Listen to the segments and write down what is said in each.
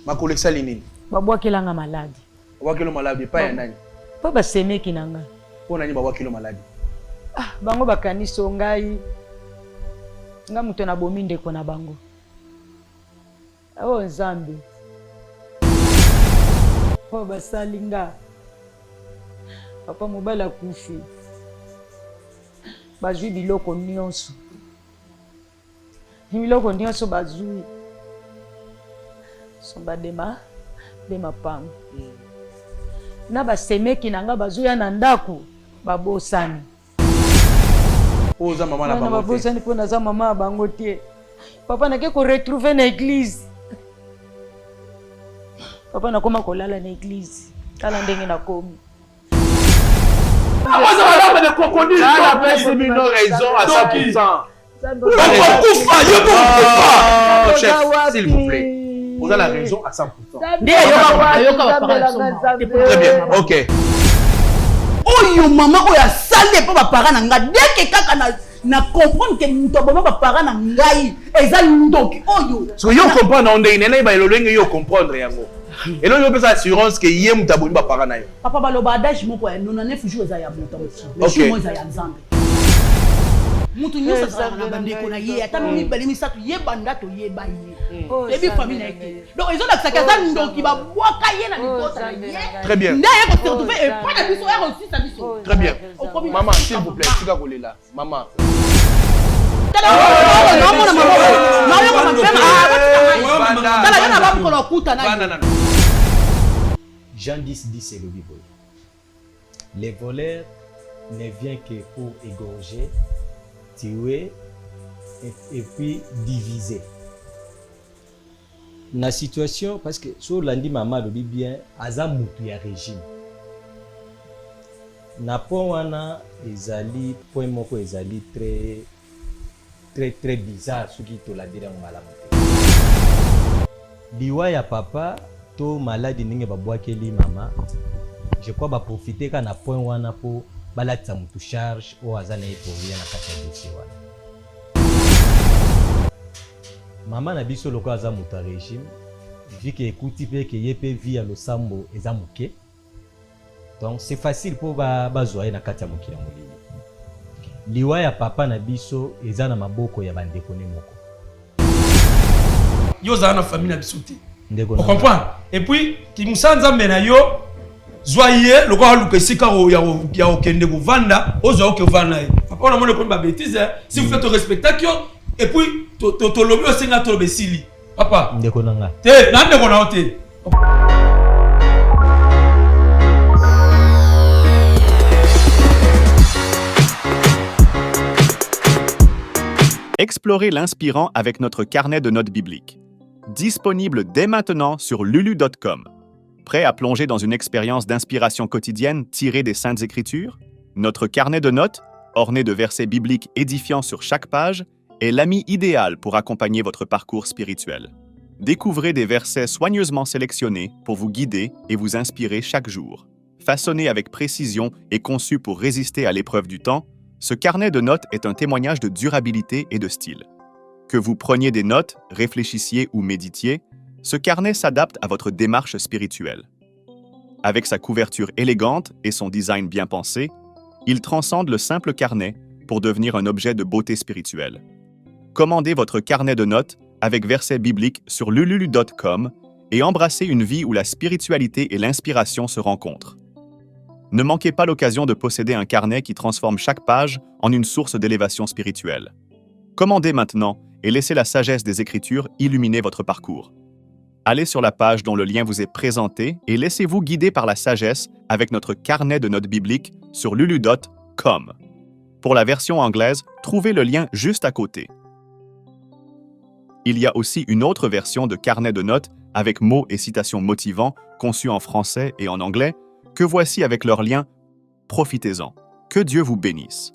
makolo esali nini? Babwakelanga maladi. Babwakelo maladi pa ya nani? Pa basemeki nanga. Po nani babwakelo maladi? Bango bakaniso ngai. Nga muto na bomi ndeko na bango. Nzambe. Po basali nga. Papa mobali akufi. Bazwi biloko nyonso. Biloko nyonso bazwi. Somba dema pango. Na basemeki nanga bazwi ya na ndako babosani. Oza mama na bango. Babosani po naza mama na bango te. Papa nake ko retrouver na église. Papa nakoma kolala na église. Tala ndenge na komi. Abaza balaba de crocodile. Ça pèse mino raison à 100%. Chef, s'il vous plaît. Vous avez la raison à 100%. Très bien, ok. Oh yo maman, oh ya salé pour ma parent nga. Dès que kaka na comprendre que mutoboma ba parent na ngai, eza ndoki. Oh yo. So yo comprendre on est nene ba elolenge yo comprendre yango. Et là, il y a une assurance que hier, nous avons pas parlé. Papa, baloba adage moko ya non neuf jours ya monta aussi. Le jour moi ya nzambe. Mutu nyosa za na bandeko na ye, ata mimi bali misatu ye bandato ye ba ye. Et bi famille na ye. Donc ils ont la sakaza ndoki ba bwaka ye na libota na ye. Très bien. Na ye ko se retrouver et pas na biso ya aussi sa biso. Très bien. Maman, s'il vous plaît, tu vas coller là. Maman. Jean 10 c'est le Bible. Les voleurs ne viennent que pour égorger, tuer et puis diviser. La situation, parce que sur lundi maman le dit bien, aza mutu ya régime. Na point wana ezali point moko ezali très bizarre ce qui te la dire en malamu. Liwa ya papa to maladi ninge babwakeli mama. Je crois ba profiter kana point wana po balatsa mutu charge o azana eporia na kati ya dossier wana. Mama na biso loko aza mutu régime vu que écouti pe que yepe via lo sambo eza muke. Donc c'est facile pour bazoyer na kati ya mokila molili. Liwa ya papa na biso eza na maboko ya bandeko ne moko. Yo za na famille na biso te. Ndeko na. On comprend. Et puis ki musanza mena yo zoyer loko aluka sika ya okende ko vanda, ozo oke vanda. Papa na mone ko ba bêtise, si vous faites respecter yo et puis to lobi osenga to besili. Papa. Ndeko na nga. Te, na ndeko na ote. Explorez l'inspirant avec notre carnet de notes bibliques. Disponible dès maintenant sur lulu.com. Prêt à plonger dans une expérience d'inspiration quotidienne tirée des Saintes Écritures? Notre carnet de notes, orné de versets bibliques édifiants sur chaque page, est l'ami idéal pour accompagner votre parcours spirituel. Découvrez des versets soigneusement sélectionnés pour vous guider et vous inspirer chaque jour. Façonné avec précision et conçu pour résister à l'épreuve du temps, ce carnet de notes est un témoignage de durabilité et de style. Que vous preniez des notes, réfléchissiez ou méditiez, ce carnet s'adapte à votre démarche spirituelle. Avec sa couverture élégante et son design bien pensé, il transcende le simple carnet pour devenir un objet de beauté spirituelle. Commandez votre carnet de notes avec versets bibliques sur lulu.com et embrassez une vie où la spiritualité et l'inspiration se rencontrent. Ne manquez pas l'occasion de posséder un carnet qui transforme chaque page en une source d'élévation spirituelle. Commandez maintenant et laissez la sagesse des Écritures illuminer votre parcours. Allez sur la page dont le lien vous est présenté et laissez-vous guider par la sagesse avec notre carnet de notes bibliques sur lulu.com. Pour la version anglaise, trouvez le lien juste à côté. Il y a aussi une autre version de carnet de notes avec mots et citations motivants conçus en français et en anglais que voici avec leur lien. Profitez-en. Que Dieu vous bénisse.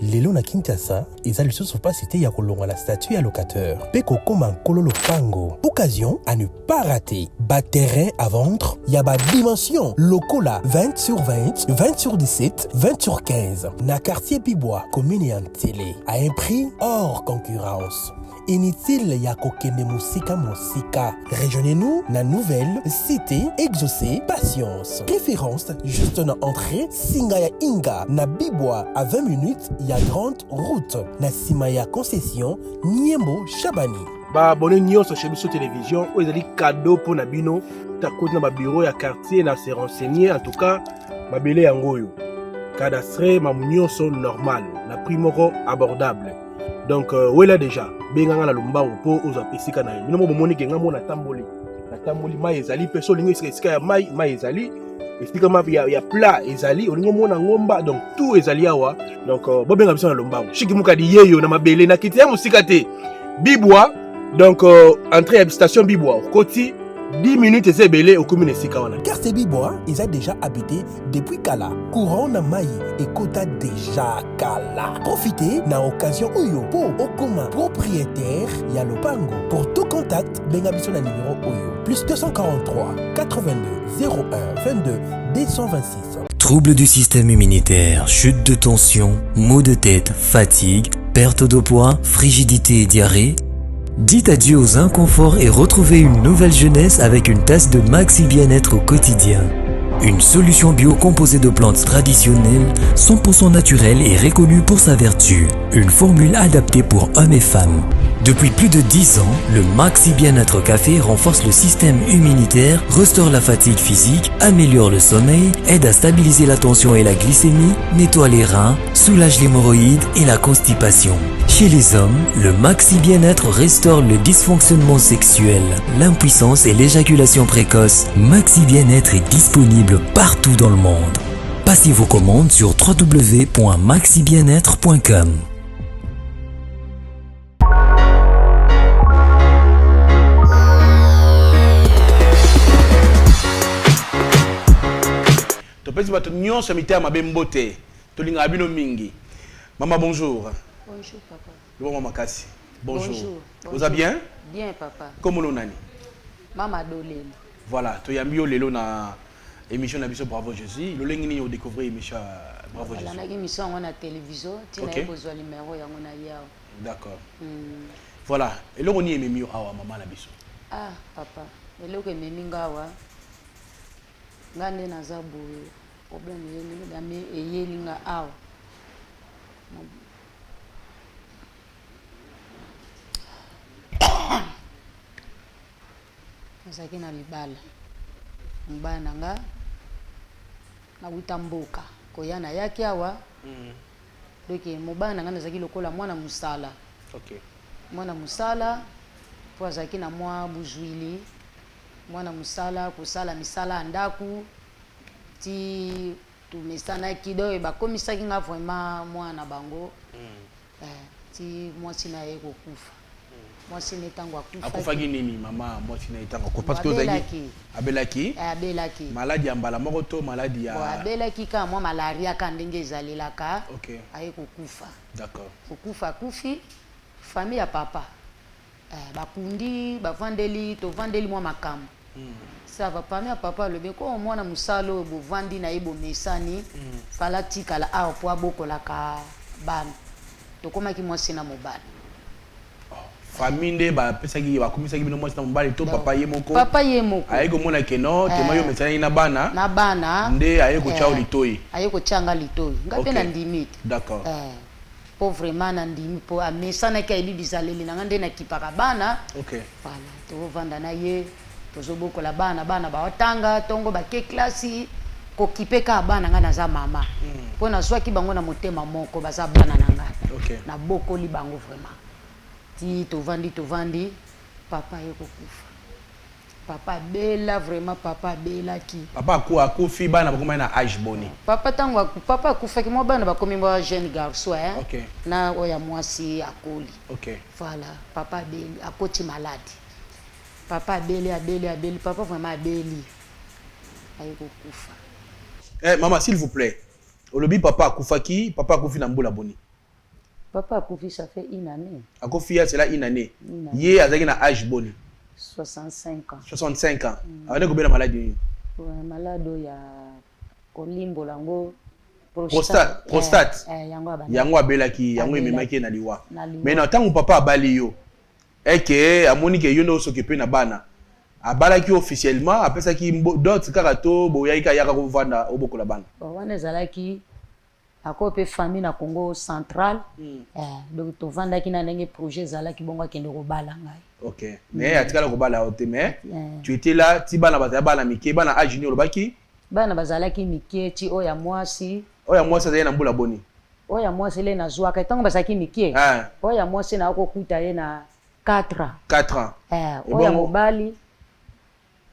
Lelo na Kinshasa, eza lisusu pasité ya kolonga la statue ya locateur. Peko koma nkolo lopango. Occasion à ne pas rater. Bas terrain à vendre, y a bas dimension. Lokola 20 sur 20, 20 sur 17, 20 sur 15. Na quartier Pibois, commune et en télé. À un prix hors concurrence. inutile ya kokende musika. Rejoignez-nous na nouvelle cité exaucée patience. Préférence juste na entrée Singaya Inga na Bibwa à 20 minutes ya grande route na Simaya concession Niembo Chabani. Ba abonné nyonso chez Biso Télévision, ou ezali cadeau pour na bino ta côté na ba bureau ya quartier na se renseigner en tout cas mabele yango yo. Cadastre mamunyoso normal na prix moko abordable. Donc wela déjà benganga na lombango po ozapesika na yo. Bino bomoni kenga mona tamboli. Na tamboli mai ezali peso lingo esika ya mai ezali. Esika ma ya plat ezali olingo mona ngomba donc tout ezali awa. Donc bobenga biso na lombango. Shiki mukadi yeyo na mabele na kiti ya musika te. Bibwa donc entrée à station Bibwa Koti 10 minutes et belé au commune Sikawana. Quartier Bibwa, ils ont déjà habité depuis Kala. Courant na Maï et Kota déjà Kala. Profitez na occasion Oyo pour Okoma propriétaire Yalopango. Pour tout contact, bengabiso na numéro Oyo plus 243 82 01 22 226. Troubles du système immunitaire, chute de tension, maux de tête, fatigue, perte de poids, frigidité et diarrhée. Dites adieu aux inconforts et retrouvez une nouvelle jeunesse avec une tasse de Maxi Bien-être au quotidien. Une solution bio composée de plantes traditionnelles, 100% naturelle et reconnue pour sa vertu. Une formule adaptée pour hommes et femmes. Depuis plus de 10 ans, le Maxi Bien-être Café renforce le système immunitaire, restaure la fatigue physique, améliore le sommeil, aide à stabiliser la tension et la glycémie, nettoie les reins, soulage l'hémorroïde et la constipation. Chez les hommes, le Maxi Bien-être restaure le dysfonctionnement sexuel, l'impuissance et l'éjaculation précoce. Maxi Bien-être est disponible partout dans le monde. Passez vos commandes sur www.maxibienetre.com. Topesi bato nyonso mita mabe mbote. Tolinga bino mingi. Maman bonjour. Bonjour papa. Maman Makasi. Bonjour. Bonjour. Vous allez bien? Bien papa. Comment on nani? Maman Dolene. Voilà, to yambio lelo na émission na biso Bravo Jésus. Le lengi ni o découvrir émission Bravo Jésus. La émission on a télévision, tu n'as pas besoin numéro ya ngona yao. D'accord. Voilà, et là on y est mieux awa maman na biso. Ah papa, et là que meminga wa ngande na zabu problème yeni dami eyelinga awa. Nazaki na libala mbaya nanga na witamboka koyana yaki awa doki mobaya nanga nazaki lokola mwana musala. Okay. Mwana musala po azaki na mwa buzwili mwana musala kusala misala andaku ti tumesana kidoyo bakomisaki nga vraiment mwana bango ti mwasi na ye kokufa. Mwasi netango akufa. Akufaki nini mama mwasi na etango ko parce que ozaki abelaki maladie ya mbala moko to maladie ya abelaki ka mwa malaria ka ndenge ezalelaka. Okay. Aye kokufa. D'accord. Kokufa kufi famille ya papa bakundi bavandeli to vandeli mwa makambo. Ça va pas bien papa le beko mwana musalo bo vandi na yebo mesani fala tikala a po abokola ka ban to komaki mwasi na mobali. Famille ba pesaki ba komisaki bino mwasi na mobali to papa ye moko. Papa ye moko. Aye ko mona keno te mayo mesani na bana. Na bana. Nde aye ko chao litoi. Aye ko changa litoi. Ngape na ndimi. D'accord. Po vraiment na ndimi po amesana ka ebi bizaleli na ngande na kipaka bana. Okay. Voilà, to vanda na ye tozoboko la bana ba otanga tongo ba ke klasi ko kipeka bana nga na za mama. Po na zwaki bango na motema moko baza bana na nga. Okay. Na boko li bango vraiment. Ti to vandi papa ye kokufa. Papa bela vraiment papa bela ki. Papa akufi bana bakoma na âge boni. Papa tango papa akufa ki mo bana bakomi mo jeune garçon Okay. Na oya mwasi akoli. Okay. Voilà, papa beli akoti malade. Papa abeli, papa vraiment abeli. Aye kokufa. Maman s'il vous plaît. Olobi papa akufaki, papa akufi na mbula boni. Papa akufi ça fait une année. Akufi c'est là une année. Yé azaki na âge boni. 65 ans. 65 ans. Avec combien de maladies? Malade ya kolimbo lango prostate. Yango abelaki, yango ememaki na liwa. Mais na tango papa abali yo. et que amoni ke yono s'occuper na bana abalaki officiellement après ça qui d'autres karato boyaika yaka ko vanda oboko la bana wana ezalaki akope famille na Congo central donc to vanda ki na ndenge projet ezalaki bongo akende ko bala ngai. OK mais atikala ko bala ote mais tu étais là ti bana bazala bana mike bana âge ni olobaki bana bazalaki mike ti oya mwasi za na mbula boni oya mwasi le na zwaka tango bazalaki mike oya mwasi na akokuta ye na 4 ans oya mobali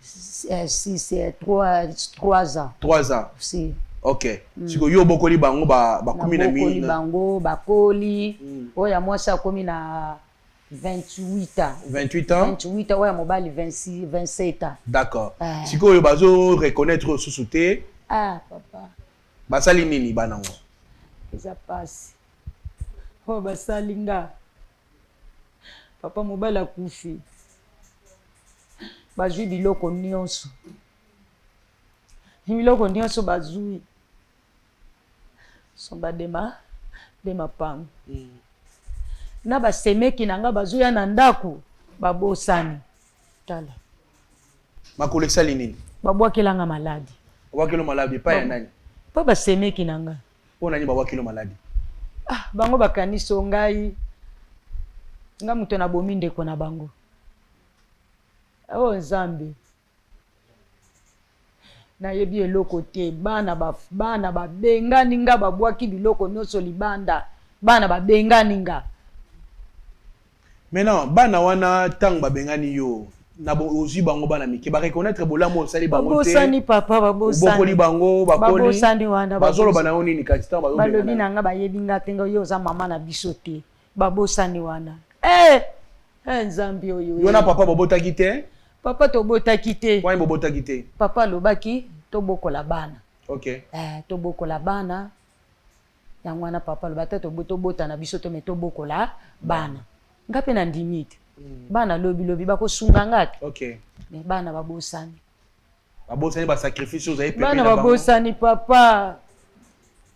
3 ans si OK siko yo bokoli bango ba komi na mi bokoli bango bakoli oya mwasi akomi na 28 ans oya mobali 27 ans. D'accord siko yo bazo reconnaître susute papa basali nini bana ngo eza pasi basalinga papa mobali akufi bazwi biloko nyonso bazwi so badema pango na basemeki na nga bazwi ya na ndako babosani tala makolo esali nini babwakelanga maladi babwakelo maladi pa ya nani pa basemeki na nga po nani babwakelo maladi bango bakaniso ngai nga muto na bomi ndeko na bango Nzambe nayebi eloko te bana babengani nga babwaki biloko nyonso libanda bana babengani nga maintenant bana wana tang babengani yo na ozi bango bana mike ba reconnaître bolamo osali bango te babosani papa bokoli bango bakoli babosani wana bazolo bana oni ni kati tang balobi na nga bayebi nga te nga yo za mama na biso te babosani wana Nzambe oyo yo na papa bobotaki te papa tobotaki te wani bobotaki te papa lobaki tobokola bana OK tobokola bana yango wana papa lobata tobota na biso to metobokola bana ngape na ndimite bana lobi bakosunga ngati OK mais bana babosani ba sacrifice ozayi pepe bana babosani papa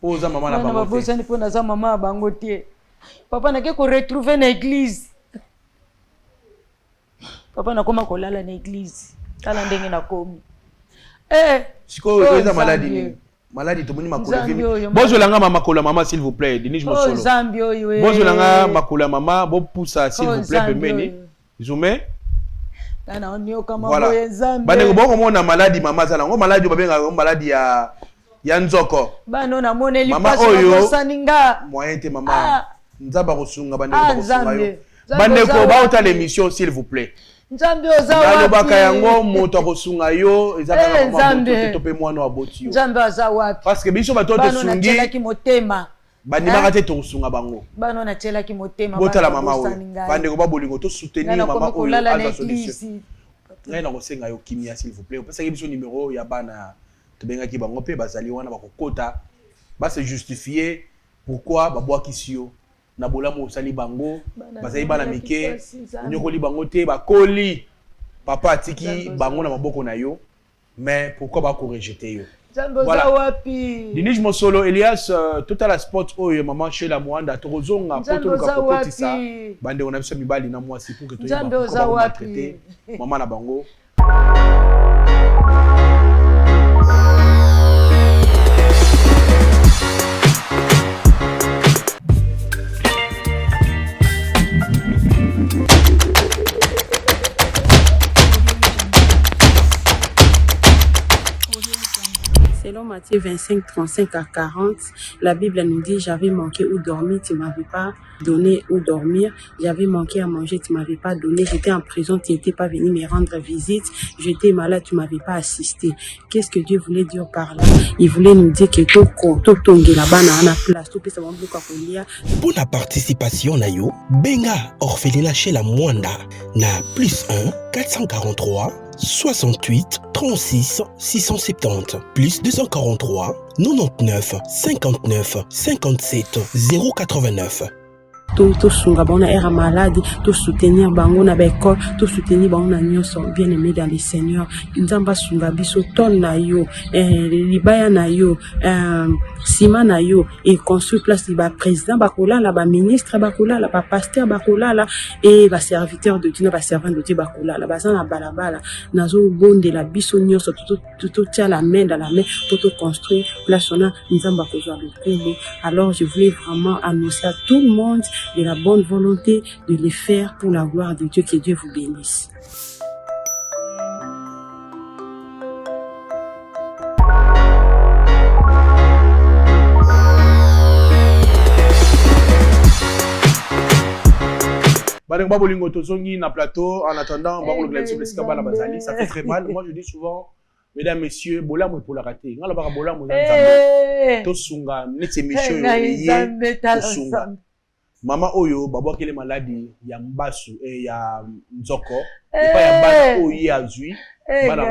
oza mama na bango bana babosani po na za mama bango te papa nake ko retrouver na église papa nakoma kolala na église tala ndenge nakomi sikoyo eza maladi tomoni makolo vimi bozolanga makolo mama s'il vous plaît Denis Mosolo Nzambe oyo bozolanga makolo mama bopusa s'il vous plaît pembeni zoomé na onyoka mambo ya Nzambe bane boko mona maladi mama zala ngo maladi babenga maladi ya nzoko bano na moneli pasi bakosaninga moyen te mama nzaba kosunga bande kosunga yo bande ko bauta l'émission s'il vous plaît Nzambe ozawa wapi nalobaka yango moto akosunga yo ezaka mama to pe mwana wa boti yo Nzambe ozawa wapi parce que biso bato te sungi bano na motema bandimaka te tokosunga bango bano na chelaki motema botala mama oyo bande ko babolingo to soutenir mama oyo aza solution ngai na kosenga yo kimia s'il vous plaît parce que biso numéro ya bana tobengaki bango pe bazali wana bakokota ba se justifier pourquoi babwakisi yo na bolamu osali bango bazali bana mike nyokoli bango te bakoli papa atiki bango na maboko na yo mais pourquoi ba ko rejeter yo voilà Denis Mosolo Elias total la sport oyo maman chez la Mwanda tozonga poto luka kokotisa bande on a biso mibali na mwasi pour que toyeba traiter maman na bango. Selon Matthieu 25, 35 à 40, la Bible nous dit, j'avais manqué où dormir, tu ne m'avais pas donné où dormir. J'avais manqué à manger, tu ne m'avais pas donné. J'étais en prison, tu n'étais pas venu me rendre visite. J'étais malade, tu ne m'avais pas assisté. Qu'est-ce que Dieu voulait dire par là? Il voulait nous dire que tout là-bas, on a place, tout ça va pour la participation, Nayo, Benga, orphelinat chez la Mwanda, na +1 443 68 36 670 plus 243 99 59 57 089. tout sunga bango na air maladie, tout soutenir bango na école, tout soutenir bango na nyonso bien aimé dans le Seigneur. Nzamba sunga biso ton na yo, libaya na yo, sima na yo et construit place ba président bakola la ba ministre bakola la ba pasteur bakola la et ba serviteur de Dieu ba servant de Dieu bakola la ba na balabala nazo bonde la biso nyonso tout tient la main dans la main pour tout construire place on a nzamba kozwa le combo. Alors je voulais vraiment annoncer à tout le monde de la bonne volonté de le faire pour la gloire de Dieu. Que Dieu vous bénisse. Badengo bolingo tozongi na plateau en attendant bango le Skaba la Bazali, ça fait très mal. Moi je dis souvent mesdames messieurs bola mo pour la rater. Ngala baka bola mo nzambe. To sunga netse mission yé to sunga. Mama oyo babwa kele maladie ya mbasu et ya nzoko et pas ya bana oyo azui. Bana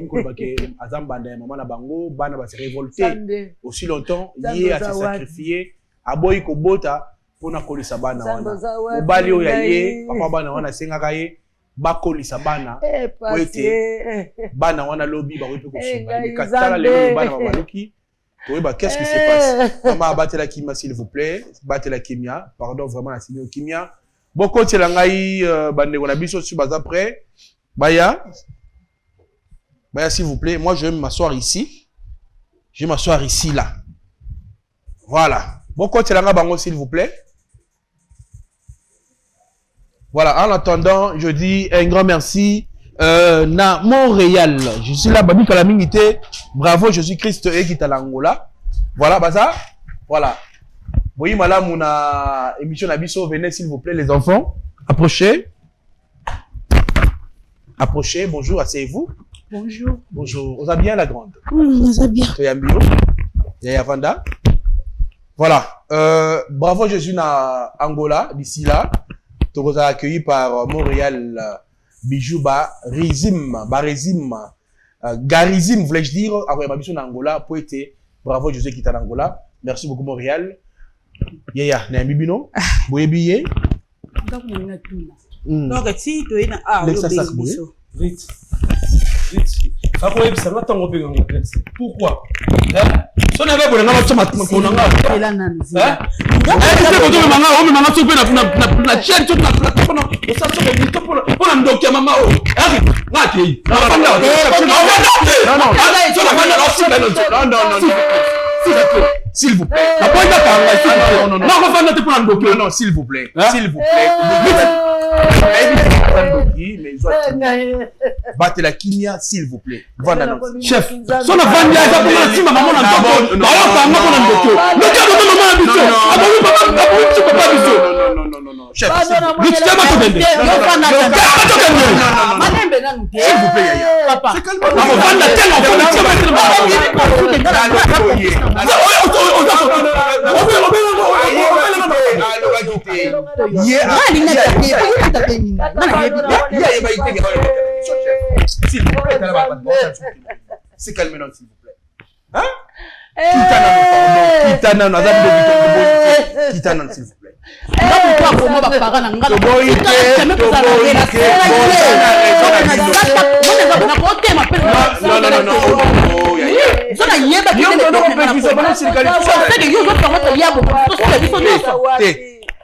ko bake azambanda ya mama na bango bana ba se révolter aussi longtemps yé a se sacrifier aboyi ko bota pona kolisa bana wana ubali oyo ye papa bana wana sengaka ye bakolisa bana oete bana wana lobi ba wepe kosunga katala le bana babaluki toyeba qu'est-ce qui se passe. Maman batela kimia s'il vous plaît, batela kimia, pardon vraiment la signor kimia boko tela ngai bandeko na biso sur baza après baya s'il vous plaît. Moi je vais m'asseoir ici, je vais m'asseoir ici là, voilà. Boko tela ngai bango s'il vous plaît. Voilà, en attendant, je dis un grand merci. Na Montréal, je suis là, Babi Kalamingité. Bravo, Jésus-Christ et qui l'Angola. Voilà, Baza. Voilà. Voyez, madame, on a émission Nabiso. Venez, s'il vous plaît, les enfants. Approchez. Approchez. Bonjour, asseyez-vous. Bonjour. Bonjour. On a bien la grande. On a bien. Toyambiro. Yaya Vanda. Voilà. Bravo, Jésus na Angola, d'ici là. Tout vous a accueilli par Montréal. Bijou Barizim, Garizim, voulais-je dire, après ma mission en Angola, poété. Bravo, José qui est en Angola. Merci beaucoup, Montréal. Yaya, n'a bibino? Boye billet? Donc, si tu es là, ah, vite. Pourquoi? Si on avait besoin de faire s'il vous plaît. Non, s'il vous plaît. S'il vous plaît. Battez la kimia, s'il vous plaît. Chef. Chef. S'il vous plaît, Yaya. C'est calme maintenant, s'il vous plaît. Hein? Kitana, s'il vous plaît.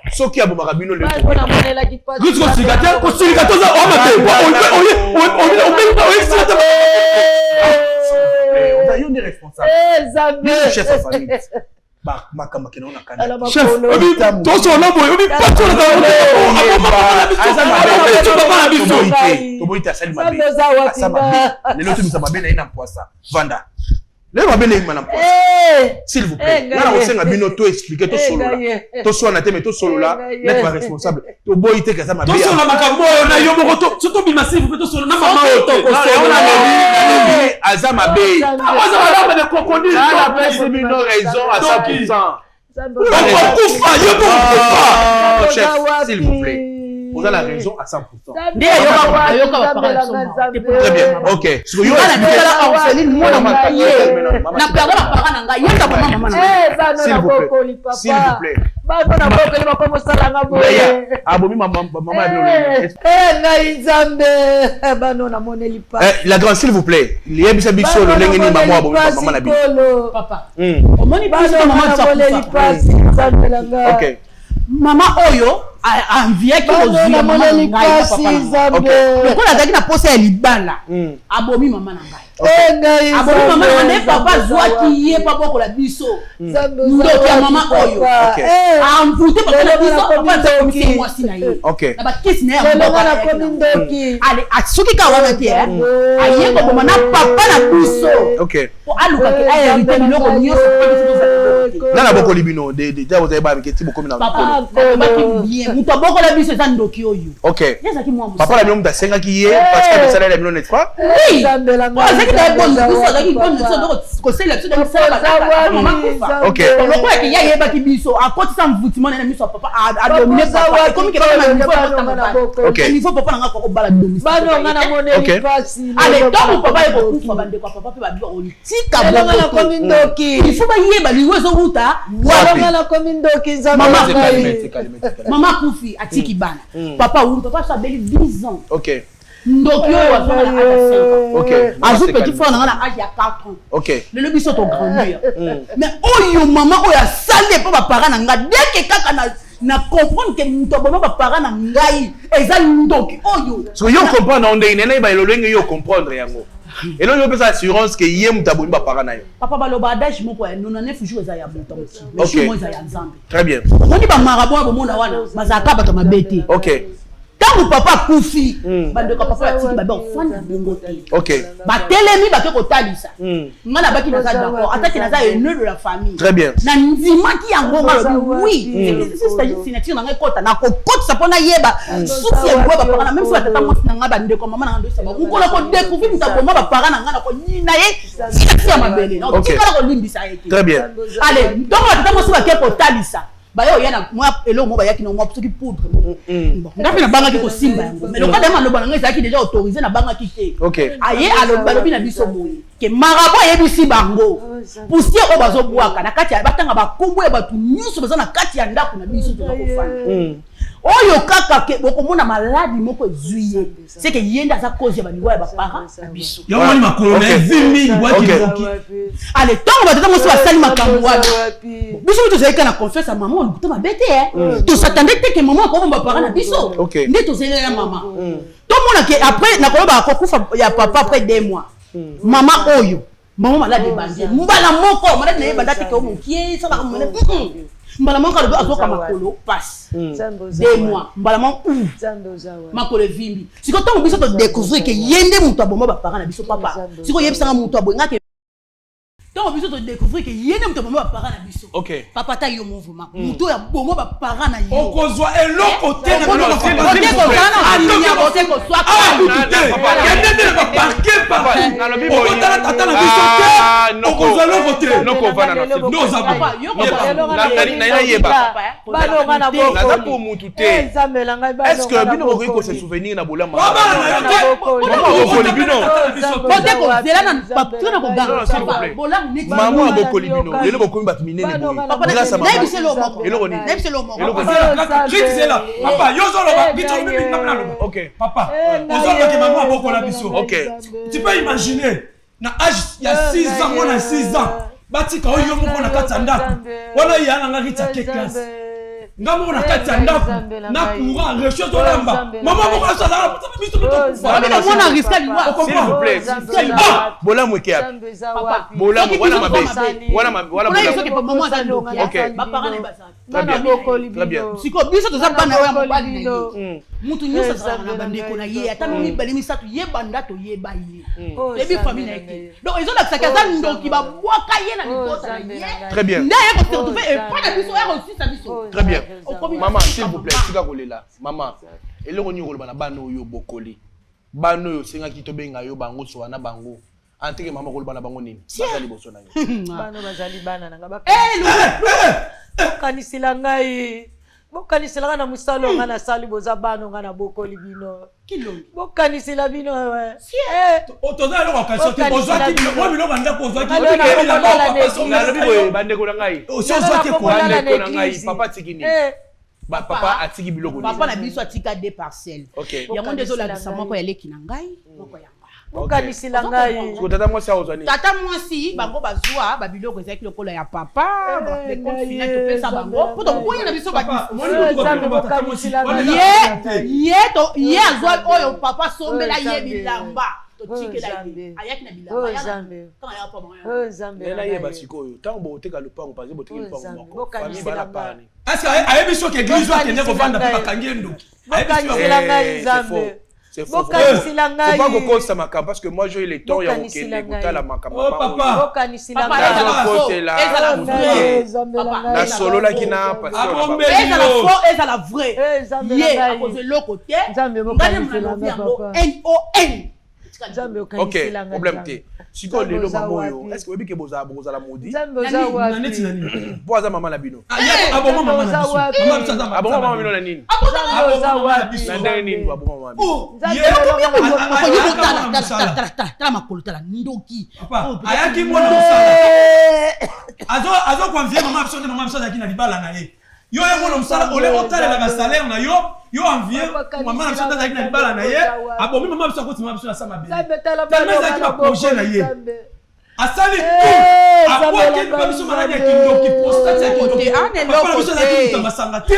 Soki abo marabino le on est responsable. Chef de famille. Chef, s'il vous plaît, tout expliquer, tout solo là, tout soit na teme, tout solo là, n'être pas responsable. Tout boy te kaza ma bien. Tout solo makambo na yo moko, surtout bimasif, tout solo na maman auto. Azama be. Azama be de crocodile. Ça la place de nos raisons à 100%. Chef, s'il vous plaît. Vous avez la raison à 100%. Très bien, ok. S'il vous plaît. La grande, s'il vous plaît. Ok. Maman Oyo a envie que vous maman na posa ya libala abomi maman na ngai abomi maman na ngai papa zwaki ye papa ko la biso ndoki ya maman Oyo amvute papa la biso papa za komisi mwasi na ye na ba kisi na ya mboko na komindoki ale atsuki ka wana te aye ko mama na papa na biso po aluka ke aye rite biloko nyoso Nana boko libino déjà vous avez pas avec beaucoup na papa bien muto boko la biso za ndoki oyo OK yeza ki mwa papa la bino muta senga ki ye parce que ça la bino n'est-ce pas oui c'est que la bonne biso da ki bonne biso do ko c'est la biso da ça maman kufa OK loko ya ki ya yeba ki biso a côté ça mvutima na miso papa a dominer papa comme que papa na OK il faut papa nga ko bala dominer bano nga na moneli pasi allez donc papa e ko kufa bande ko papa pe ba bio on tika boko il faut ba yeba liwezo buta wala la komindoki za mama kufi atiki bana papa ou papa ça beli 10 ans OK ndoki oyo wa fana na âge 5 ans OK azu petit frère na âge ya 4 ans OK le biso to grandeur mais oyo mama oyo asale pa ba parents na nga dès que kaka na comprendre que muto bono ba parents na ngai eza ndoki oyo so yo comprendre on ndene ba elolenge yo comprendre yango et là yo pesa assurance que yé mutaboni ba parents na yo papa baloba adage moko ya 99 jours eza ya muto moti mais je moi eza ya nzambe très bien on dit ba marabo bo mona wana bazaka bato mabete OK tango papa kufi bandeko papa atiki ba ofanda bongo te OK ba telemi ba ke ko talisa ngala baki na za d'accord ataki na za une de la famille très bien na ndima ki yango ngalo oui c'est signature na ngai kota na ko kota pona yeba susi ya ba parana même si atata mo na ngaba ndeko mama na ndo saba ko la ko découvrir mutaboma ba parana ngana ko nyina ye si ya mabele na tikala ko limbisa yeke très bien allez donc atata mo si ba ke ko talisa bayo yana moi elo mo bayaki na moi soki poudre bon ngapi na banga ki ko simba yango mais le cas de maloba na ngai déjà autorisé na banga ki te OK aye aloba lobi na biso boye ke marabo yebisi bango poussier o bazo bwaka na kati ya batanga bakumbu ya batu nyuso baza na kati ya ndako na biso to kofana oyo kaka ke bokomona maladi moko ezuye c'est que yenda za cause ya baniwa ya bapara na biso yo moni makolo na vimi waki allez tango batata mosi basali makambo wana biso to zeka na confiance à maman on kuta mabete to s'attendait que maman ko bomba para na biso nde to zela ya maman to mona ke après na koloba ko kufa ya papa après 2 mois maman oyo maman malade bandi mbala moko malade na yeba ndate ko mokie ça va comme mbala moko alobi azoka makolo passe 2 mois mbala moko makolo vimbi siko tango biso to découvrir que yende muto aboma ba parents na biso papa siko yebisanga muto abonga ke tango biso to découvrir que yende muto aboma ba parents na biso OK papa ta yo mouvement muto ya bomo ba parents na yo okozwa eloko te na ko est-ce que bino bokoki ko se souvenir na bolama maman abokoli bino lelo bokomi bato minene boye grâce à maman eloko nini là papa yo zo loba bicho mimi ngapna loba OK papa ozo ke maman abokola biso OK tu peux imaginer na âge ya 6 ans mona 6 ans batika oyo moko na kati ya ndako wana yana ngaki take classe ngamo na kati ya ndako na courant recho to lamba mama moko asala puta biso to mona risque liwa s'il vous plaît bola mweke ya bola wana mabe wana bola OK ba parents na basa très bien siko biso to za bana wa mobali na ye mutu nyusa za na bandeko na ye ata mi bali misatu ye banda to ye ba ye ebi famille na ye donc ils ont la kaza ndoki ba bwaka ye na libota na ye très bien ndaye ko se retrouver et pas na biso ya aussi sa biso très bien maman s'il vous plaît tika kolela maman eloko nyi koloba na bana oyo bokoli bana oyo senga ki to benga yo bango so wana bango antike maman koloba na bango nini bazali boso na yo bana bazali bana na ngaba kanisila ngai bokanisela na musalo nga na sali boza bano nga na bokoli bino kilongi bokanisela bino we toza eloko occasion te ozwaki moi biloko ya ndako ozwaki bandeko na ngai osi ozwaki bandeko na ngai papa atiki nini papa atiki biloko papa na biso atika 2 parcelles yango nde ezolakisa moko ya leki na ngai moko ya bokanisela ngai tata mwasi aozwa nini tata mwasi bango bazwa babiloko ezalaki lokola ya papa bakonfina topesa bango mpo tokoya na biso ye azwa oyo papa sombela ye bilamba totikela ye ayaki na bilamba yeba sikoyo ntango boteka lopango paze boteki lopango moko famille bana pane est-ce ayebi soki église akende kovanda mpe bakangi ye ndoki bokanisela ngai nzambe c'est faux. Faut pas qu'on cause ça macabre parce que moi j'ai le temps il y a aucun écouter la macabre. Oh papa. La solo là qui n'a pas. Elle a la faux, elle a la vraie. Hier à cause de l'autre côté. Ok, problème T. Si tu le maman, est-ce que vous avez que vous avez la maudit? Boza maman la bino. Ah bon maman la bino. Ah bon maman bino la nini? Ah bon maman la bino. La nini ah bon maman bino. Tala makolo tala ndoki. Papa, ayaki mwana mosala. Azo kwa mvie maman biso na libala na ye. Yo ye mwana mosala ole otala na salaire na yo. Yo envie maman na biso na libala na ye. Abomi maman biso akoti maman biso na sama bele. Tellement ça qui va projet na ye. Asali tout. Après que nous sommes malades qui nous qui prostate à côté. Papa biso na ki mutasanga te.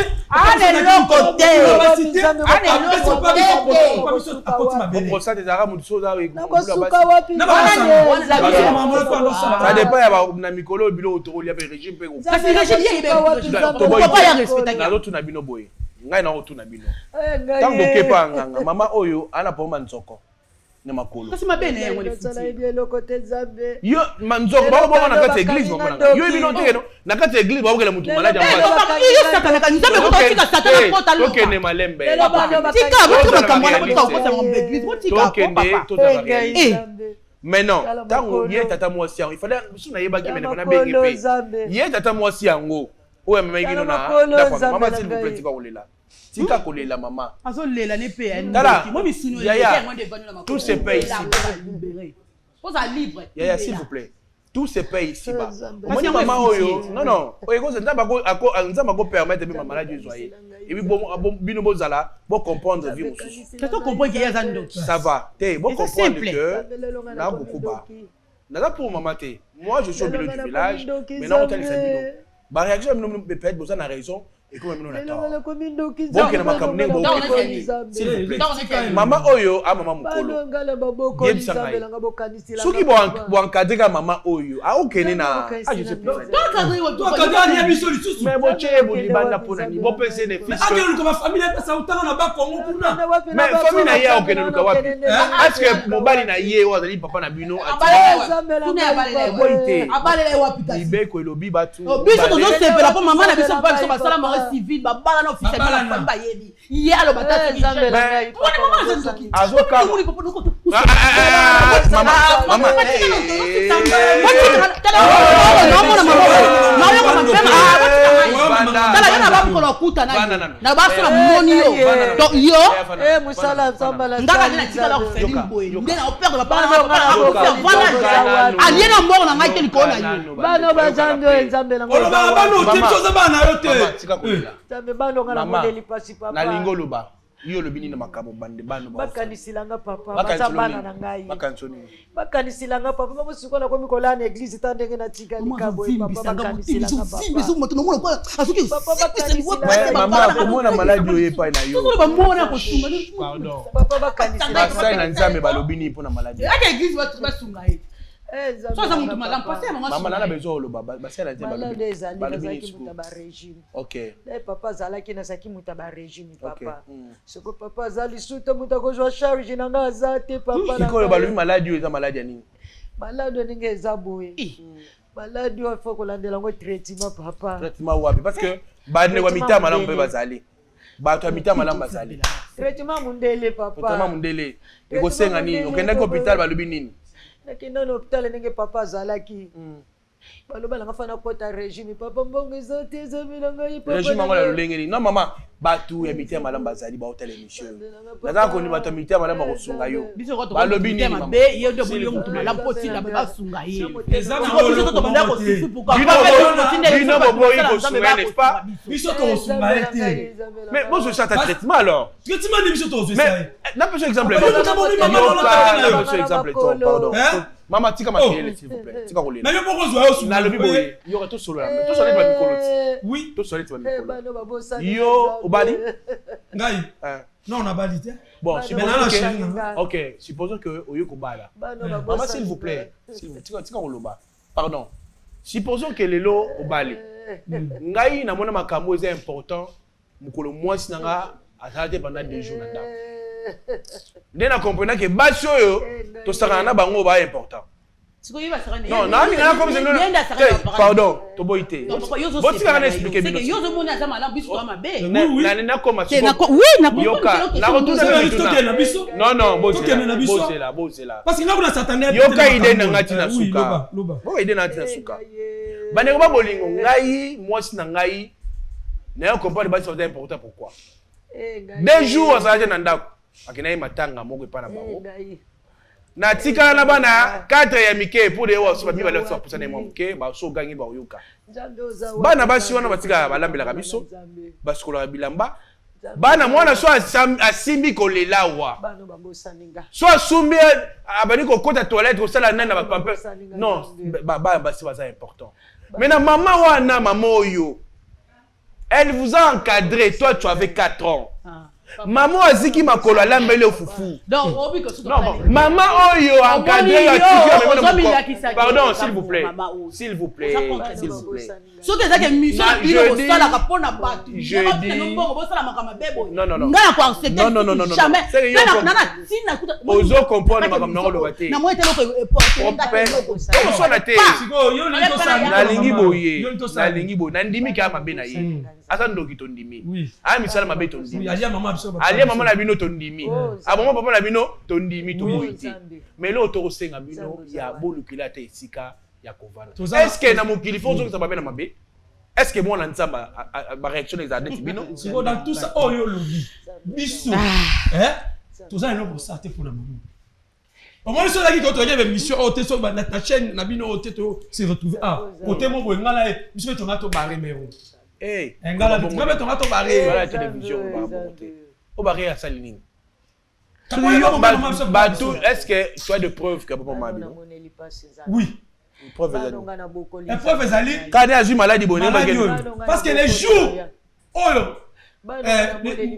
Prostate ezara muso za ça dépend ya na mikolo bilo otolia pe régime pe. Parce que régime papa ya respecter. Na lotu na bino boye. Ngai na otu na bino. Tango kepa nganga mama oyo ana poma nzoko. Na makolo. Kasi mabene yango le yo manzoko ba ba na kati église mama nanga. Yo bino te no. Na kati église ba okela mutu malade amba. Iyo satana ka nzambe ko tika satana ko talo. Tokene malembe. Tika ba kamwana ko ko sa mo église ko tika papa. Maintenant, tango ye tata mwasi yango, il fallait suna yeba ki mena na benge pe. Ye tata mwasi yango. Oya mama ngino na. Mama s'il vous plaît tika kolela. Tika kolela mama. Azo lela ne pe en. Moi misunu yaya. Tout se paye ici. Pose à libre. Yaya s'il vous plaît. Tout se paye ici bas. Moi maman oyo. Non. Oyo ko nzamba ko permettre bi mama la Dieu soyez. Et puis bon bino bozala, bon comprendre vie mususu. Qu'est-ce qu'on comprend qu'il y a ça ndoki? Ça va. Té, bon comprendre que na beaucoup bas. Na pour maman té. Moi je suis au milieu du village. Maintenant on t'a laissé bino. Ba réaction nous peut-être besoin na raison. Et comme nous on attend. Bon que na makamne bon. S'il vous plaît. Maman oyo a maman mukolo. Soki bo encadrer maman oyo. A okene na. Ah je sais plus. Toi cadrer ya biso lisusu. Mais bo che bo libanda pona ni. Bo penser ne fils. Ah que comme famille na pesa utanga na ba Congo kuna. Mais famille na ye okene luka wapi? Est-ce que mobali na ye wa zali papa na bino abalele wapi kasi. Libeko elobi batu. Biso to non c'est la maman na biso pas biso basala mari civil babala na officiel ba la famba yebi. Ye alo bataki Michel. Azoka. Maman. Yo le bini na makabo bande bano ba bakanisilanga papa bazabana na ngai bakanisilanga papa bamusukola kwa mikola na église tandenge na tika likabo papa bakanisilanga papa mama komona maladi oye pa na yo papa bakanisilanga papa na nzambe balobini mpona maladi aka église basunga ye so ça mutu malam passer maman nana bezo loba basela te balobini ba régime. OK. Papa zalaki na saki muta ba régime papa. Soko papa zali suto muta ko jwa charge na nga zate papa na. Ko balobini maladi eza maladi ya nini? Maladi ninge eza boye. Maladi wa faut kolandela ngo traitement papa. Traitement wapi parce que bane wa mitama malamu pe bazali. Bato ya mitama malamu bazali. Traitement mundele papa. Traitement mundele. Eko senga nini? Okenda ko hôpital balobi nini? Nakenda na hôpital ndenge papa zalaki. baloba nanga fana kota régime papa mbongo ezote ezomela ngai papa régime ngo la lolengeli non mama batu ya mitema malamba bazali ba hotel émission naza ko ni batu mitema malamba ko sunga yo balobi ni mama be ye de boyo mutu malamba ko tinda ba sunga ye ezana ko to banda ko sifu pourquoi bino boboyi ko sunga n'est-ce pas biso to sunga été mais bon je chante traitement alors traitement de biso to mais n'a pas exemple pardon Maman, tika matériel, s'il vous plaît. Tika roulé. Mais yo poko zo yo na lobi boye. Yo to solo là. To solo ba mikolo. Oui, to solo ba mikolo. Yo obali. Ngai. Non, on a balité. Bon, OK, supposons que oyo ko bala. Maman, s'il vous plaît. Tika roloba. Pardon. Supposons que lelo obali. Ngai na mona makambo est important. Mukolo mwasi nanga azate pendant 2 jours na ndako. Nena comprendre que baso yo to saka na bango ba important. Non, nani na comme c'est pardon, to boité. Bon tu vas expliquer bien. Yo zo mona za mala biso kama be. Nani na comme oui, na yoka. Na retourner na biso. Non, bon c'est là. Parce que na kuna satane. Yoka ide na ngati na suka. Bo ide na ngati na suka. Bane ko ba bolingo ngai mwasi na ngai. Na comprendre ba c'est important pourquoi. 2 jours ça je nandako. Akina matanga moko epa na bango na tika na bana 4 ya mike pour de wa so ba mi bala so pusa na moke ba so gangi ba oyoka bana basi wana batika balambela kabiso basikola bilamba bana mwana so asimbi kolela wa bana bango saninga so asumbi abani ko kota toilette ko sala nana ba pamper non ba basi ba ça important maintenant maman wana maman oyo elle vous a encadré toi tu avais 4 ans. Maman aziki makolo alambele ofufu. Donc obi ko non, maman oyo encadré ya tiki. Pardon, s'il vous plaît. S'il vous plaît. S'il vous plaît. So que ça que mission bino ko sala ka pona batu. Je dis bo sala makama bebo. Non. Ngana ko accepter. Non. Jamais. Nana tina kuta. Ozo comprendre makama na lo bate. Na mo etelo ko porter. Ko so na te. Yo ni to sa na lingi boye. Na lingi bo. Na ndimi ka mabe na ye. Asa ndoki to ndimi. Ah misala mabe to ndimi. Alia maman na bino tondimi. Abongo papa na bino tondimi to boiti. Mais lo to senga bino ya bolukila te esika ya kovana. Est-ce que na mokili faut que ça va bien mabe? Est-ce que moi na nzamba ba réaction exacte bino? Dans tout ça oyo lobi. Biso. Tout ça no pour ça te pour la maman. Au moins ceux qui ont une mission au teso na chaîne na bino au teto se retrouver côté mo boenga la biso to ngato bare mero. Eh, ngala biso to ngato bare la télévision ba monter. Au barré à Saline. Est-ce que tu as des preuves que papa m'a dit? Oui. Une preuve ezali. Quand il a eu maladie bonne parce que les jours oyo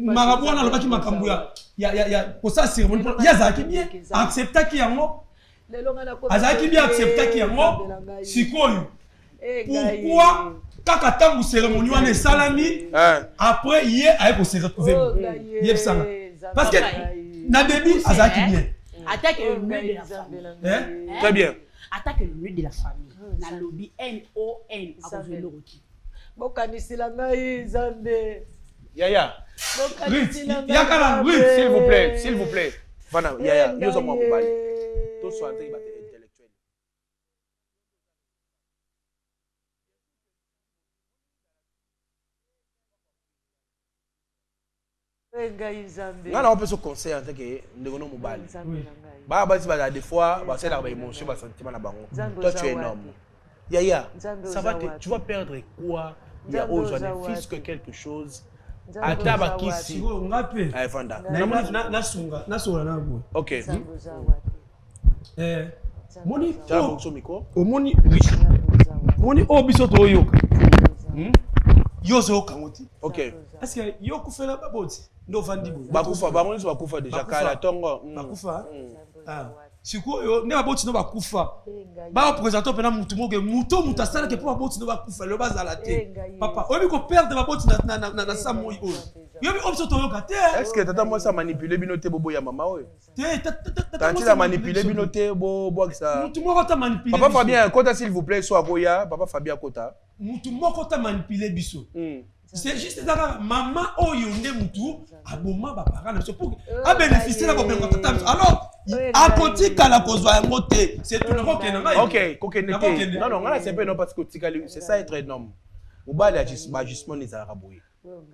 marabouana lobaki makambo ya pour ça cérémonie ya zaki bien accepta ki yango azaki bien accepta ki yango sikoyo pourquoi kaka tangu cérémonie wana esalami après ye aye ko se retrouver yebsanga parce que na début azaki bien attaque le mur de la famille très bien attaque le mur de la famille na lobby NON avec le roti bokanisila ngai Nzambe Yaya yakala s'il vous plaît Vana Yaya yo zo mo bali to so ante ba intellectuel on peut se conseiller en tant que ndegono mobali ba des fois ba c'est la émotion ba sentiment na bango toi tu es énorme Yaya ça va tu vas perdre quoi il y a aux fils que quelque chose ataba kisi ngape fanda na sunga na bo OK moni tu as fonction micro moni moni obiso to yoka yo zo kangoti OK parce que yo kufela baboti ndo vandi bo bakufa bango nso bakufa déjà kala tongo bakufa sikoyo ne baboti no bakufa ba présenter pena mutu asala ke po baboti no bakufa le bazala te papa obi ko perdre baboti na samoyi oyo yobi opso to yoka te est-ce que tata moi ça manipuler binote bobo ya mama oyo te tata la manipuler binote bobo ça mutu moko ta manipuler papa Fabien Kota s'il vous plaît soit koya papa Fabien Kota mutu moko ta manipuler biso c'est juste ça maman oyo nde mutu aboma ba parents pour a bénéficier na bobengo tata alors akotika la kozwa yango te c'est tout le kokena ngai OK kokende te non ngala c'est pas non parce que tikali c'est ça être un homme mobali ajustement les araboui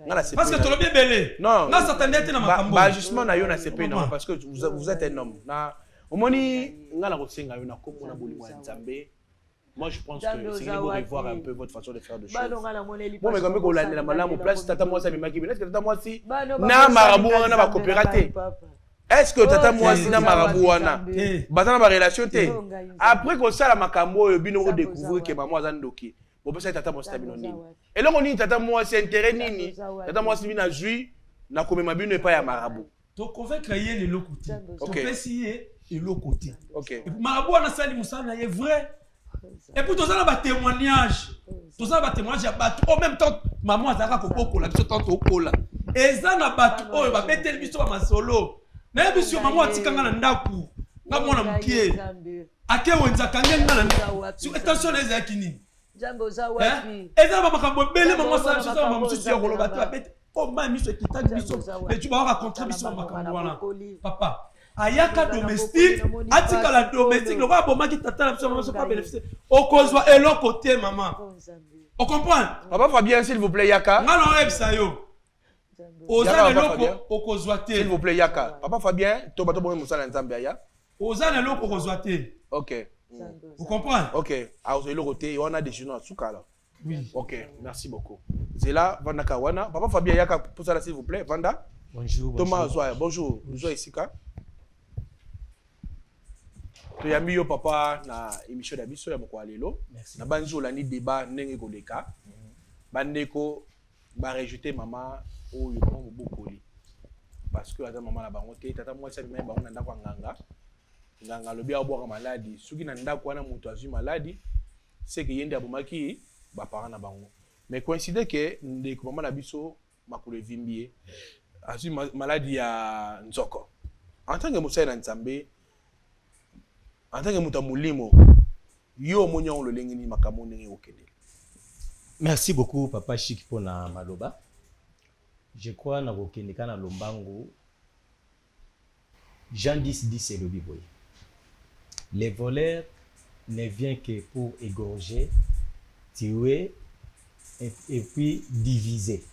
ngala c'est parce que tolobi belé non nga s'attendait te na makambo ajustement na yo na c'est pas non parce que vous êtes un homme na omoni ngala kosenga yo na komona bolimo ya Nzambe. Moi, je pense que c'est qu'il faut revoir un peu votre façon de faire des choses. Bon, mais comme on a la malade, place, tata moi, ça me maquille. Est-ce que tata moi, si, na marabout, on a ma coopérative. Est-ce que tata moi, si, na marabout, on a, bazana ma relation, après qu'on ça, la macambo, bino découvrir que maman a ndoki. Bon, peut-être tata moi, c'est binoni. Et là, on dit tata moi, c'est intérêt nini. Tata moi, si bina jui, na comme ma bino pas ya marabout. Donc, on va créer les lots côté. On peut essayer les lots côté. Ok. Marabout, on a ça, moussana, est vrai. Et puis, tous les témoignages, en même temps, maman a dit que la biso tanto kola. Et ça na batu oh ba betel biso ma solo. Na biso maman a tikanga na ndaku. Na mwana mukie. Ake wenza kangenga na. Sur attention les akini. Jambo za wapi? Et ça ba makambo bele maman sa biso maman mususu ya koloba tu abete. Oh ma miso kitaki biso. Et tu vas rencontrer biso makambo wana. Papa. Ayaka domestique, atika la domestique, le roi bomaki tata la maman se pas bénéficier. Au kozwa elo côté maman. On comprend? Papa Fabien s'il vous plaît Yaka. Ngalo rep sayo. Ozana loko okozwa te. S'il vous plaît Yaka. Papa Fabien, to bato bomo musala Nzambe ya. Ozana loko okozwa te. OK. Vous comprenez? OK. Ah vous le côté, on a des gens en souka là. Oui. OK, merci beaucoup. Zela Vanda Kawana. Papa Fabien Yaka pour ça s'il vous plaît. Vanda. Bonjour. Thomas Zoya. Bonjour. Zoya Isika. Toyambi yo papa na émission d'Abiso ya moko alelo na banzo la ni débat ndenge koleka bandeko ba rejeter maman o yo mo bokoli parce que ata maman la bango te tata moi ça même bango na ndako nganga lobi abwaka maladie suki na ndako wana mutu azui maladie c'est que yende abomaki ba parents na bango mais coïncide que ndeko maman na biso makolo vimbie azui maladie ya nzoko en tant que Moussa na Nzambe. En tant que Moutamulimo, yo monyon le lengini makamone okende. Merci beaucoup papa Chic pour na maloba. Je crois na okende kana lombango. Jean 10 c'est le biboy. Les voleurs ne viennent que pour égorger, tuer et puis diviser.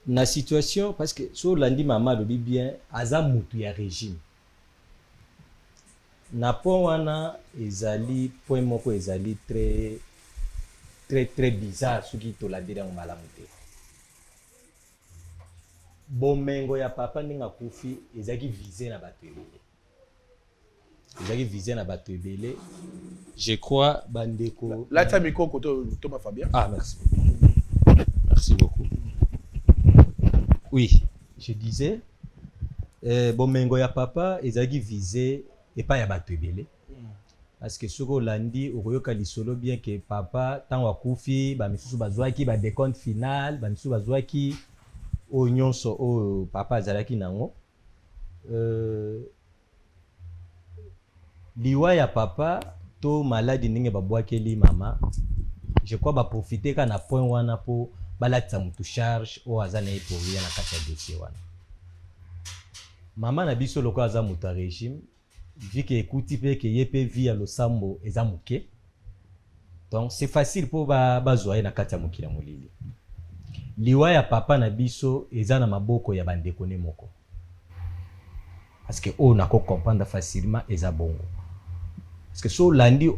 Na situation parce que sur lundi maman le bien azamutu ya régime. Na point wana ezali point moko ezali très bizarre ce qui to la dire en malamuté. Bomengo ya papa ninga kufi ezaki visé na bato ebele. Ezaki visé na bato ebele. Je crois bandeko. Là tu as micro côté Thomas Fabien. Ah merci. Merci beaucoup. Oui, je disais bomengo ya papa ezaki visé et pas ya bato ebele parce que soko landi okoyoka lisolo bien que papa tant wakufi ba misusu bazwaki ba décompte final ba misusu bazwaki o nyonso o papa azalaki nango liwa ya papa to maladi ndenge babwakeli mama je crois ba profiter kana point wana po balatisa mutu charge o azana eporia na kati ya dossier wana mama na biso loko aza mutu régime vu que écouti pe que yepé via lo sambo ezamuke donc c'est facile pour bazoyer na kati ya mokila molili liwa ya papa na biso eza na maboko ya bandeko ne moko parce que on a comprendre facilement eza bongo parce que so landi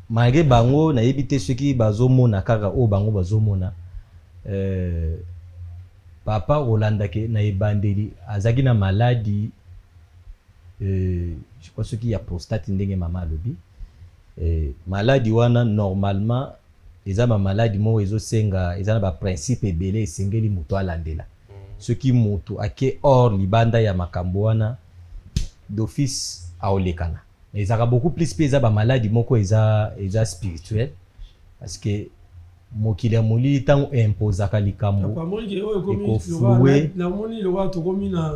malgré bango na yebite ceux qui bazomona kaka o bango bazomona papa Rolanda ke na ebandeli azaki na maladie je crois ce qui a prostate ndenge mama lobi maladie wana normalement eza ba maladie mo ezo senga eza na ba principe ebele esengeli mutu alandela ce qui mutu ake or libanda ya makambo wana d'office aolekana ezaka beaucoup plus pesa ba maladie moko eza spirituel parce que mokili ya molili tango imposaka likambo ekofloué na moni le watu komi na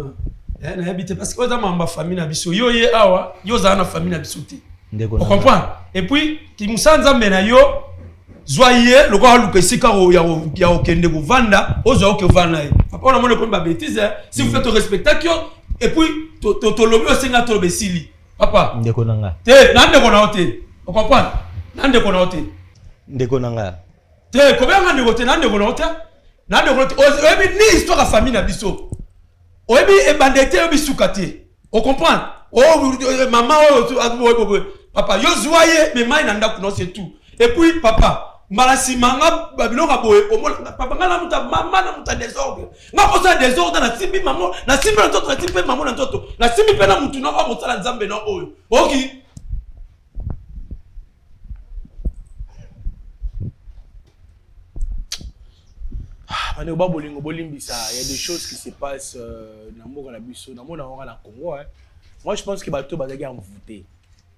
habité parce que oza mamba famille na biso yo ye awa yo za na famille na biso te on comprend et puis ki musanza mena yo zoye le ko luka sika ya okende ko vanda ozo ko vanda papa na moni ko ba bêtise si vous faites respecter que et puis to lobi osenga to besili papa ndeko nanga te nande kona ote o comprendre nande kona ote ndeko nanga te combien ngande kote nande kona ote nande kona ote oyebi ni histoire ya famille na biso oyebi ebandete oyebi sukate o comprendre maman papa yo zoye mais mai nanda kuno c'est tout et puis papa malasi manga babilonga boye papa ngana muta mama na muta désordre nga kosa désordre na simbi maman na simbi na toto na simbi maman na toto na simbi pena mutu na ba motala nzambe na oyo oki Mane ba bolingo bolimbisa, il y a des choses qui se passent na mboka na biso na mona on na Congo hein. Moi je pense que bato bazaki envoûté.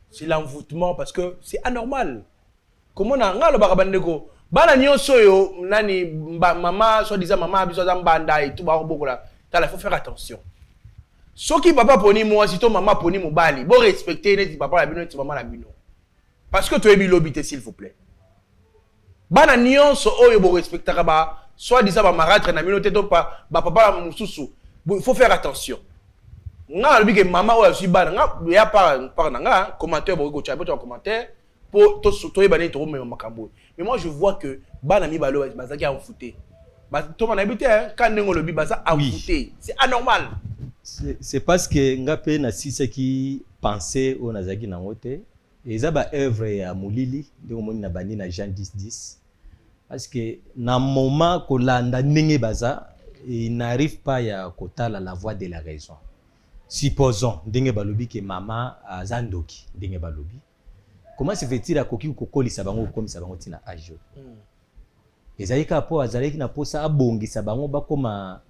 C'est l'envoûtement parce que c'est anormal. Comment on a ngalo bakabandeko bana nyonso yo nani maman soit disant maman biso za mbanda et tout ba bokola il faut faire attention. Soki papa poni moi si ton maman poni mobali bon respecter net papa la bino net maman la bino parce que tu es bilobité s'il vous plaît. Bana nyonso oyo bo respectaka ba soit disant ba marâtre na bino teto pa ba papa la mususu il faut faire attention. Nga lobi ke maman oyo si bana nga ya par nga commentaire bo ko chapo to commentaire pour to yebane to me makambo. Mais moi je vois que bana mi balo bazaki a fouté. Ba to man habité hein quand nengo lobi baza a fouté. C'est anormal. C'est parce que nga pe na sisa ki penser o nazaki na ngote eza ba œuvre ya Molili de omoni na bandi na Jean 10:10 parce que na moment ko landa ndenge baza il n'arrive pas ya kotala la voix de la raison. Supposons ndenge balobi ke mama azandoki ndenge balobi. Comment se fait-il akoki kokolisa bango komisa bango tina ajo? Ezalika po azaleki na posa abongisa bango bakoma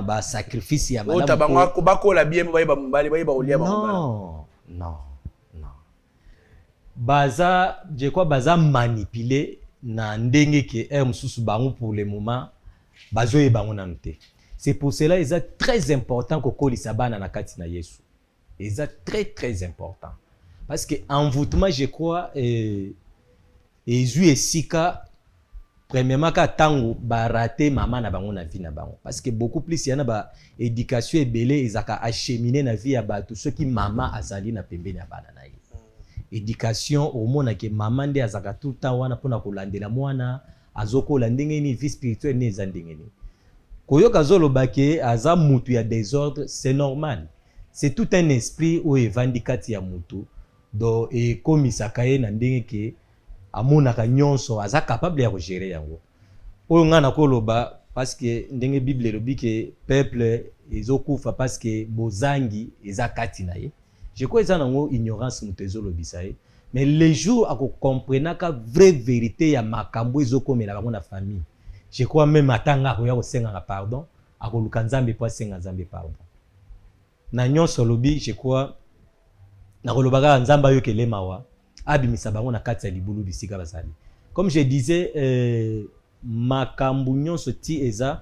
ba sacrifice ya malamu. Ota bango ko bakola bien ba mbali ba olia bango. Non. Baza je crois baza manipuler na ndenge ke mususu bango pour le moment bazoye bango na nte. C'est pour cela il est très important ko kolisa bana na kati na Yesu. Il est très important. Parce que envoûtement je crois et sika premièrement ka tango ba rater maman na bango na vie na bango parce que beaucoup plus yana ba éducation ebele ezaka acheminer na vie ya bato ceux qui maman azali na pembeni ya bana na ye. Éducation au mona ke maman nde azaka tout le temps wana pona kolandela mwana azokola ndenge ni vie spirituelle ne ezandenge ni koyoka zoloba ke aza mutu ya désordre c'est normal. C'est tout un esprit où evandikati ya mutu do e komisaka ye na ndenge ke amonaka nyonso aza capable ya gérer yango oyo ngana koloba parce que ndenge Bible lobi ke peuple ezokufa parce que bozangi eza kati na ye. Je crois eza nango ignorance mutu ezolobisa ye mais les jours ako comprenaka vraie vérité ya makambo ezokomela bango na famille. Je crois même atanga ko ya kosenga pardon akoluka nzambe po asenga nzambe pardon na nyonso lobi. Je crois na kolobaka nzamba yo kelemawa abimisa bango na kati ya libulu bisika basali. Comme je disais makambu nyonso ti eza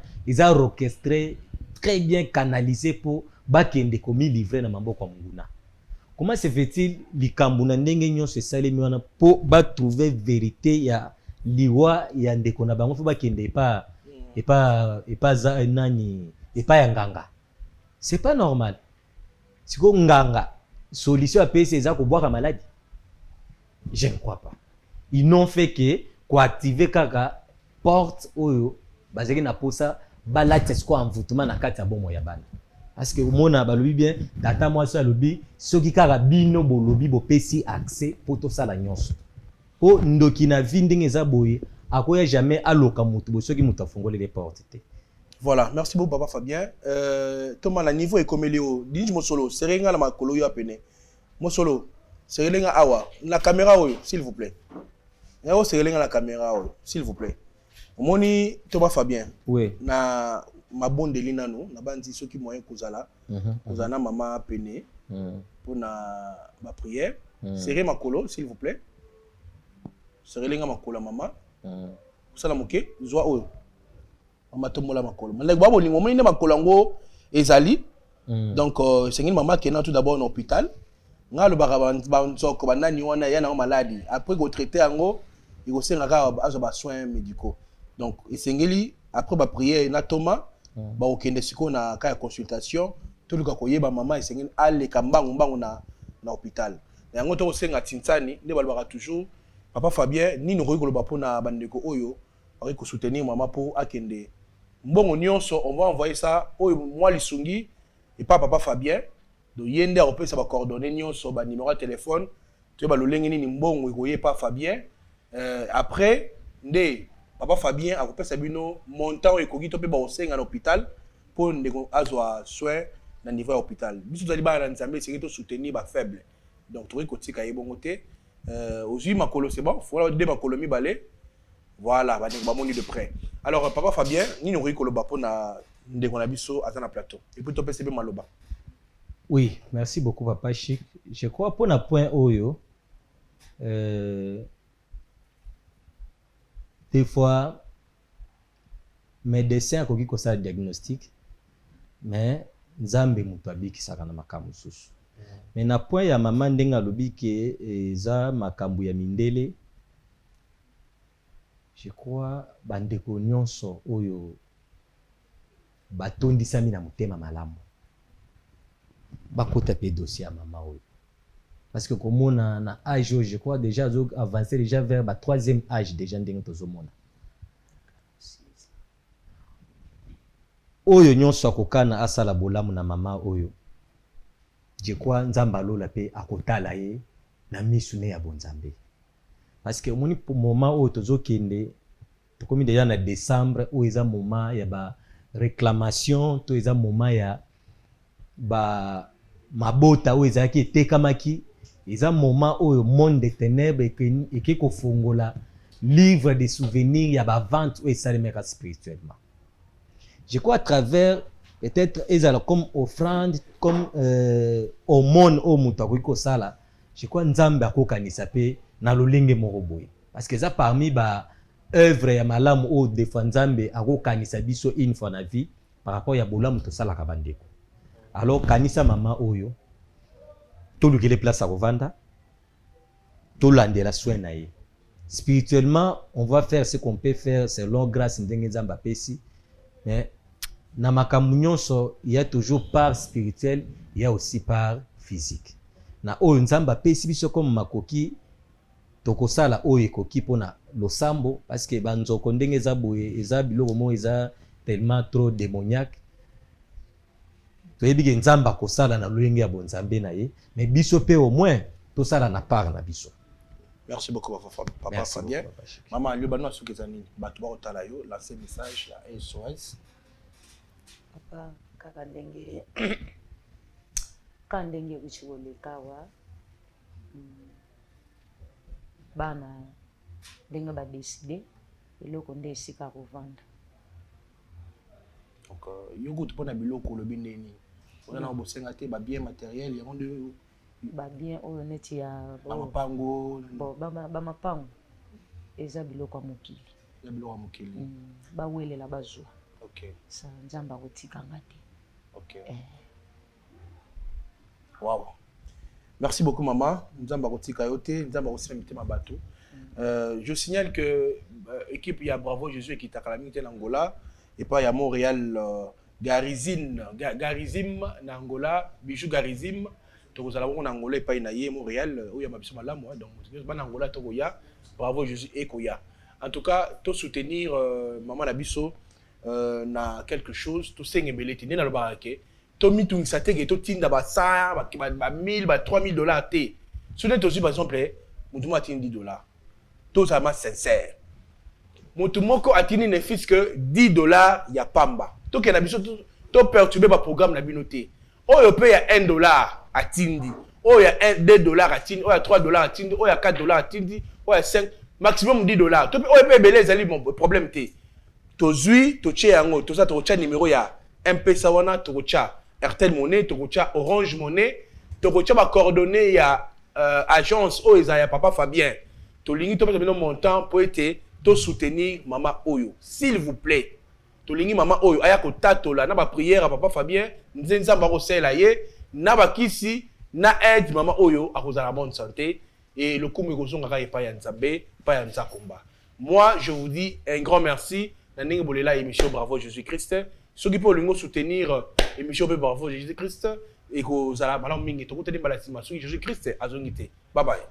orchestré très bien canalisé pour bakende komi livrer na maboko ya munguna. Comment se fait-il likambu na ndenge nyonso esalemi wana po ba trouver vérité ya liwa ya ndeko na bango fo bakende epa za nani epa ya nganga. C'est pas normal. Siko nganga solution à payer ces actes boire maladie. Je ne crois pas. Ils n'ont fait que quoi activer kaka porte oyo bazeki na posa balati ce quoi envoûtement na kati ya bomo ya bana. Parce que mona balobi bien data moi ça lobi soki kaka bino bolobi bo pesi accès pour tout ça la nyonso. Po ndoki na vinding eza boye akoya jamais aloka mutu bo soki mutu afongole les portes. Voilà, merci beaucoup papa Fabien. Thomas, le niveau est comme il est. Dis-moi solo, c'est rien à ma colo yo apene. Moi solo, c'est rien à awa. La caméra s'il vous plaît. Yao c'est rien à la caméra s'il vous plaît. Moni Thomas Fabien. Oui. Na ma bonne delina nous, na bandi ceux qui moyen kozala. Kozana maman apene pour na ma prière. C'est rien ma colo s'il vous plaît. C'est rien à ma colo maman. Ça la moqué, joie oyo. Matomola makolo. Mais bon ni moment ni makolo ngo ezali. Donc c'est une maman qui est tout d'abord en hôpital. Nga le baraban soko banani wana ya na maladie. Après go traiter ngo, il go senga azo ba soins médicaux. Donc esengeli après ba prière na Thomas ba okende siko na ka ya consultation to luka koyeba mama esengeni aleka mbangu na hôpital yango to senga tintani nde balobaka toujours papa Fabien ni no koloba pona bandeko oyo ari ko soutenir mama po akende mbongo nyonso on va envoyer ça oyo moi lisungi et pas papa Fabien do yende a opesa ba coordonnées nyonso ba numéro de téléphone tu ba lolenge ni mbongo ekoye pas Fabien après nde papa Fabien a opesa bino montant ekoki to pe ba osenga na hôpital pour ndeko azwa soin na niveau ya hôpital biso tali ba na nzambe c'est to soutenir ba faible donc tu ko tika yebongo te aujourd'hui makolo c'est bon faut de makolo mi balé voilà ba moni de près alors papa Fabien ni no koloba pona ndeko na biso azana plateau et puis to pese be maloba. Oui, merci beaucoup papa Chic. Je crois pour un point oyo des fois médecin akoki ko sa diagnostic mais nzambe mutu abikisaka na makambo susu. Mais na point ya mama ndenga lobi ke eza makambo ya mindele je crois bandeko nyonso oyo batondisami na mutema malamu bakota pe dossier à maman oyo parce que comme on a un âge je crois déjà avancé déjà vers le troisième âge déjà ndenge tozomona oyo nyonso akokana asala bolamu na mama oyo je crois nzamba lola pe akotala ye na misu ne ya bonzambe parce que omoni pour moment oyo tozokende tokomi déjà na décembre oyo eza moment ya ba réclamation to eza moment ya ba mabota oyo ezalaki etekamaki eza moment oyo monde des ténèbres eke kofongola livre de souvenirs ya bavente oyo esalemaka spirituellement je crois à travers peut-être ezala comme offrande comme aumône oyo moto akoki kosala je crois nzambe akokanisa mpe na lolenge moko boye parce que eza parmi ba œuvre ya malamu oyo des fois nzambe akokanisa biso une fois na vie par rapport ya bolamu tosalaka bandeko. Alors kanisa mama oyo tolukele place à kovanda tolandela soin na ye spirituellement on va faire ce qu'on peut faire selon grâce ndenge nzamba pesi mais na makambo nyonso il y a toujours part spirituelle il y a aussi part physique na oyo nzamba pesi biso comme makoki tokosala oyo ekoki pona losambo parce que banzoko ndenge eza boye eza biloko mo eza tellement trop démoniaque toyebi ke nzamba kosala na lolenge ya bonzambe na ye mais biso pe au moins tosala na part na biso. Merci beaucoup papa Fabien. Maman yo bano asuki zanini bato ba otala yo lancer message ya SOS. Papa kaka ndenge kandenge uchiolekawa bana ndenge ba décider eloko nde esika kovanda. Donc yo gout pona biloko lobi neni on a bosenga te ba bien matériel ya monde ba bien oyo neti ya mapango ba mapango eza biloko mokili ya biloko mokili ba welela bazwa. OK sa nzamba kotika ngati. OK wow merci beaucoup maman nzamba kotika yote nzamba kosima mitema bato. Je signale que équipe ya Bravo Jésus qui takalamite na Angola et pas ya Montréal Garizim na Angola Bijou Garizim tokozala ko na Angola et pas na ye Montréal où ya mabiso malamu donc ba na Angola toko ya Bravo Jésus et koya en tout cas to soutenir maman na biso na quelque chose to sengebeleti na lobarake to mitungisa teke to tinda ba 100 ba 1000 ba 3000 dollars te soutenir aussi par exemple mutu atindi $10 tout ça ma sincère mutu moko atini ne fils que $10 ya pamba to ke na biso to perturber ba programme na binoté oyo pe ya $1 atindi oyo ya $2 atindi oyo ya $3 atindi oyo ya $4 atindi oyo ya 5 maximum $10 to pe oyo pe belé ezali bon problème te tozui to tche yango to ça to tcha numéro ya M-Pesa wana to tcha Airtel Money to tcha Orange Money to tcha ba coordonnées ya agence oyo eza ya papa Fabien to lingi to pe montant pour être to soutenir maman oyo s'il vous plaît to lingi maman oyo aya ko tatola na ba prière à papa Fabien nzenzamba ko sela ye na ba kisi na aide maman oyo akozala bonne santé et le coup me kozonga ka epa ya nzambe pa ya nzakomba. Moi je vous dis un grand merci na ndenge bolela émission Bravo Jésus Christ soki mpe olingi osoutenir émission mpe parfois Jésus Christ ekozala malamu mingi tokoteli mbala nsima soki Jésus Christ azongi te. Bye bye.